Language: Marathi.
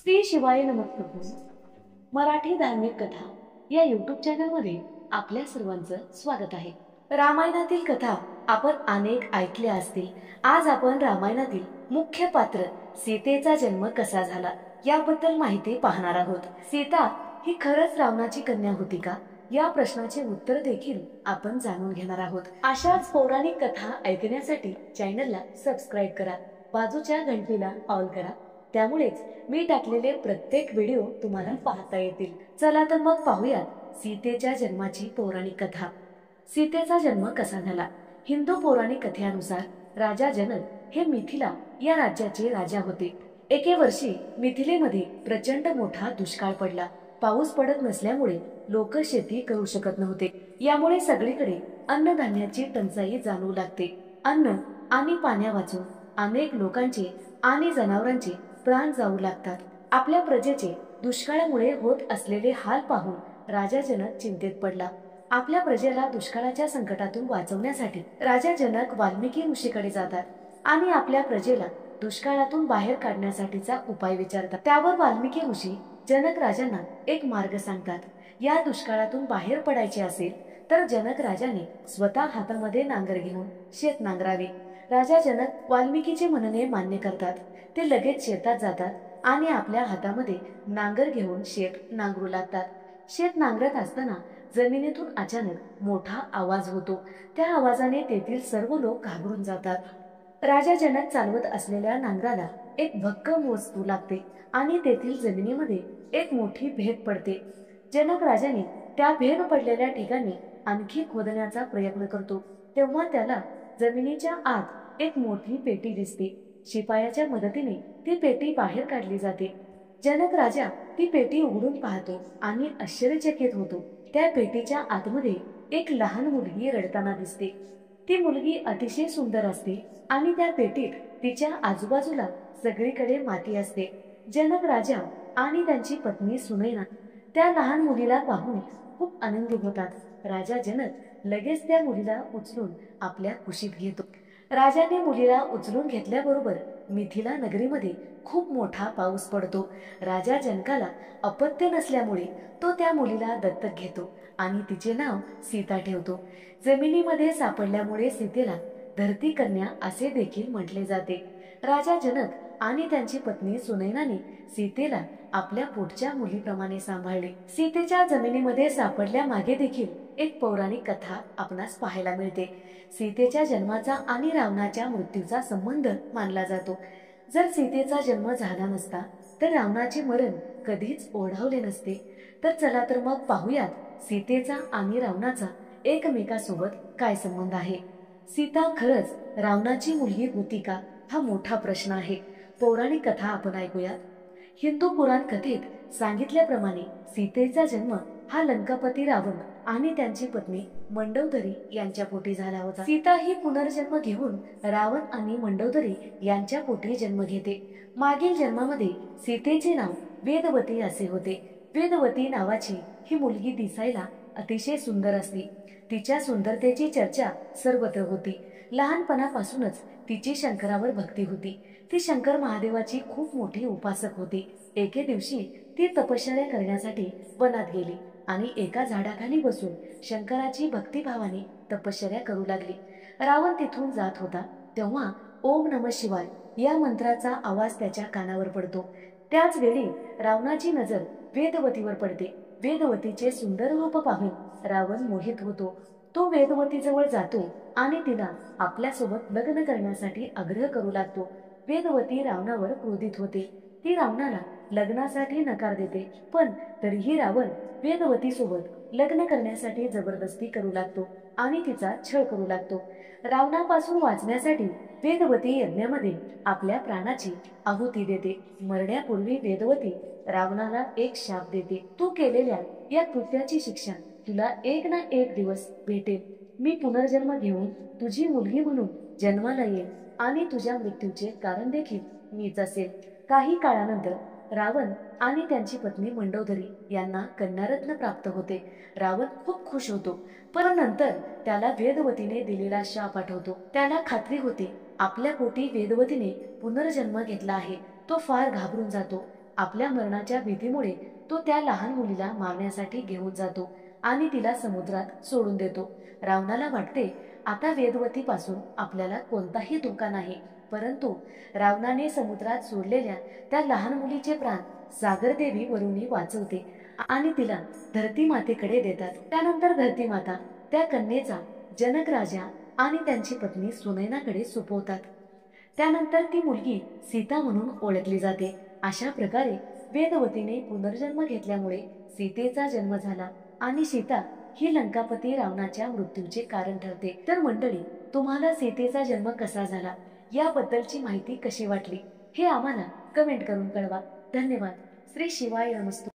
श्री शिवाय नमस्तुभ्यं. मराठी धार्मिक कथा या युट्यूब चॅनलमध्ये आपल्या सर्वांचं स्वागत आहे. रामायणातील कथा आपण अनेक ऐकल्या असतील. आज आपण रामायणातील मुख्य पात्र सीतेचा जन्म कसा झाला याबद्दल माहिती पाहणार आहोत. सीता ही खरंच रावणाची कन्या होती का, या प्रश्नाचे उत्तर देखील आपण जाणून घेणार आहोत. अशाच पौराणिक कथा ऐकण्यासाठी चॅनलला सबस्क्राईब करा, बाजूच्या घंटीला ऑल करा, त्यामुळेच मी टाकलेले प्रत्येक व्हिडिओ तुम्हाला पाहता येतील. चला तर मग पाहूयात सीतेच्या जन्माची पौराणिक कथा. सीतेचा जन्म कसा झाला. हिंदू पौराणिक कथेनुसार राजा जनक हे मिथिला या राज्याचे राजा होते. एके वर्षी मिथिलेमध्ये प्रचंड मोठा दुष्काळ पडला. पाऊस पडत नसल्यामुळे लोक शेती करू शकत नव्हते. यामुळे सगळीकडे अन्नधान्याची टंचाई जाणवू लागते. अन्न आणि पाण्यावाचून अनेक लोकांचे आणि जनावरांचे प्राण जाऊ लागतात. आपल्या प्रजेचे दुष्काळामुळे होत असलेले हाल पाहून राजा जनक चिंतेत पडला. आपल्या प्रजेला दुष्काळाच्या संकटातून वाचवण्यासाठी राजा जनक वाल्मिकी ऋषीकडे जातात आणि आपल्या प्रजेला दुष्काळातून बाहेर काढण्यासाठीचा उपाय विचारतात. त्यावर वाल्मिकी ऋषी जनक राजांना एक मार्ग सांगतात. या दुष्काळातून बाहेर पडायचे असेल तर जनक राजाने स्वतः हातामध्ये नांगर घेऊन शेत नांगरावे. राजा जनक वाल्मिकीचे म्हणणे मान्य करतात. ते लगेच शेतात जातात आणि आपल्या हातामध्ये नांगर घेऊन शेत नांगरू लागतात. शेत नांगरत असताना जमिनीतून अचानक मोठा आवाज होतो. त्या आवाजाने तेथील सर्व लोक घाबरून जातात. राजा जनक चालवत असलेल्या नांगराला एक भक्कम वस्तू लागते आणि तेथील जमिनीमध्ये एक मोठी भेद पडते. जनक राजाने त्या भेद पडलेल्या ठिकाणी आणखी खोदण्याचा प्रयत्न करतो. तेव्हा त्याला जमिनीच्या आत एक मोठी पेटी दिसते. शिपायाच्या मदतीने ती पेटी बाहेर काढली जाते. जनक राजा ती पेटी उघडून पाहतो आणि आश्चर्यचकित होतो. त्या पेटीच्या आतमध्ये एक लहान मुलगी रडताना दिसते. ती मुलगी अतिशय सुंदर असते आणि त्या पेटीत तिच्या आजूबाजूला सगळीकडे माती असते. जनक राजा आणि त्यांची पत्नी सुनैना त्या लहान मुलीला पाहून खूप आनंदी होतात. राजा जनक लगेच त्या मुलीला उचलून आपल्या कुशीत घेतो. राजाने मुलीला उचलून घेतल्याबरोबर मिथिला नगरीमध्ये खूप मोठा पाऊस पडतो. राजा जनकाला अपत्य नसल्यामुळे तो त्या मुलीला दत्तक घेतो आणि तिचे नाव सीता ठेवतो. जमिनीमध्ये सापडल्यामुळे सीतेला धरती कन्या असे देखील म्हटले जाते. राजा जनक आणि त्यांची पत्नी सुनैनाने सीतेला आपल्या पोटच्या मुलीप्रमाणे सांभाळले. सीतेच्या जमिनीमध्ये सापडल्या मागे देखील एक पौराणिक कथा आपणास पाहायला मिळते. सीतेच्या जन्माचा आणि रावणाच्या मृत्यूचा संबंध मानला जातो. जर सीतेचा जन्म झाला नसता तर रावणाचे मरण कधीच ओढावले नसते. तर चला तर मग पाहूयात सीतेचा आणि रावणाचा एकमेकासोबत काय संबंध आहे. सीता खरंच रावणाची मुलगी होती का, हा मोठा प्रश्न आहे. पौराणिक कथा आपण ऐकूयात. हिंदू पुराण कथेत सांगितल्याप्रमाणे सीतेचा जन्म हा लंकापती रावण आणि त्यांची पत्नी मंडोदरी यांच्या पोटी झाला होता. सीता ही पुनर्जन्म घेऊन रावण आणि मंडोदरी यांच्या पोटी जन्म घेते. मागील जन्मामध्ये सीतेचे नाव वेदवती असे होते. वेदवती नावाची ही मुलगी दिसायला अतिशय सुंदर असती. तिच्या सुंदरतेची चर्चा सर्वत्र होती. लहानपणापासूनच तिची शंकरावर भक्ती होती. ती शंकर महादेवाची खूप मोठी उपासक होती. एके दिवशी ती तपश्चर्या करण्यासाठी वनात गेली आणि एका झाडाखाली बसून शंकराची भक्तिभावाने तपश्चर्या करू लागली. रावण तिथून जात होता तेव्हा ओम नमः शिवाय या मंत्राचा आवाज त्याच्या कानावर पडतो. त्याच वेळी रावणाची नजर वेदवतीवर पडते. वेदवतीचे सुंदर रूप पाहून रावण मोहित होतो. तो वेदवतीजवळ जातो आणि तिला आपल्यासोबत लग्न करण्यासाठी आग्रह करू लागतो. वेदवती रावणावर क्रोधित होते. ती रावणाला लग्नासाठी नकार देते, पण तरीही रावण वेदवतीसोबत लग्न करण्यासाठी जबरदस्ती करू लागतो आणि तिचा छळ करू लागतो. रावणापासून वाचण्यासाठी वेदवती यज्ञामध्ये आपल्या प्राणाची आहुती देते. मरण्यापूर्वी वेदवती रावणाला एक शाप देते. तू केलेल्या या कृत्याची शिक्षा तुला एक ना एक दिवस भेटेल. मी पुनर्जन्म घेऊन तुझी मुलगी म्हणून जन्माला येईल आणि तुझ्या मृत्यूचे कारण देखील मीच असेल. काही काळानंतर रावण आणि त्यांची पत्नी मंडोदरी यांना कन्यारत्न प्राप्त होते. रावण खूप खुश होतो, पण नंतर त्याला वेदवतीने दिलेला शाप आठवतो. त्याला खात्री होते आपल्या पोटी वेदवतीने पुनर्जन्म घेतला आहे. तो फार घाबरून जातो. आपल्या मरणाच्या भीतीमुळे तो त्या लहान मुलीला मारण्यासाठी घेऊन जातो आणि तिला समुद्रात सोडून देतो. रावणाला वाटते आता वेदवतीपासून आपल्याला कोणताही धोका नाही, परंतु रावणाने समुद्रात सोडलेल्या त्या लहान मुलीचे प्राण सागरदेवी वरुणी वाचवते आणि तिला धरती मातेकडे देतात. त्यानंतर धरती माता त्या कन्येचा जनक राजा आणि त्यांची पत्नी सुनैनाकडे सोपवतात. त्यानंतर ती मुलगी सीता म्हणून ओळखली जाते. अशा प्रकारे वेदवतीने पुनर्जन्म घेतल्यामुळे सीतेचा जन्म झाला आणि सीता ही लंकापती रावणाच्या मृत्यूचे कारण ठरते. तर मंडळी, तुम्हाला सीतेचा जन्म कसा झाला याबद्दलची माहिती कशी वाटली हे आम्हाला कमेंट करून कळवा. धन्यवाद. श्री शिवाय नमस्तु.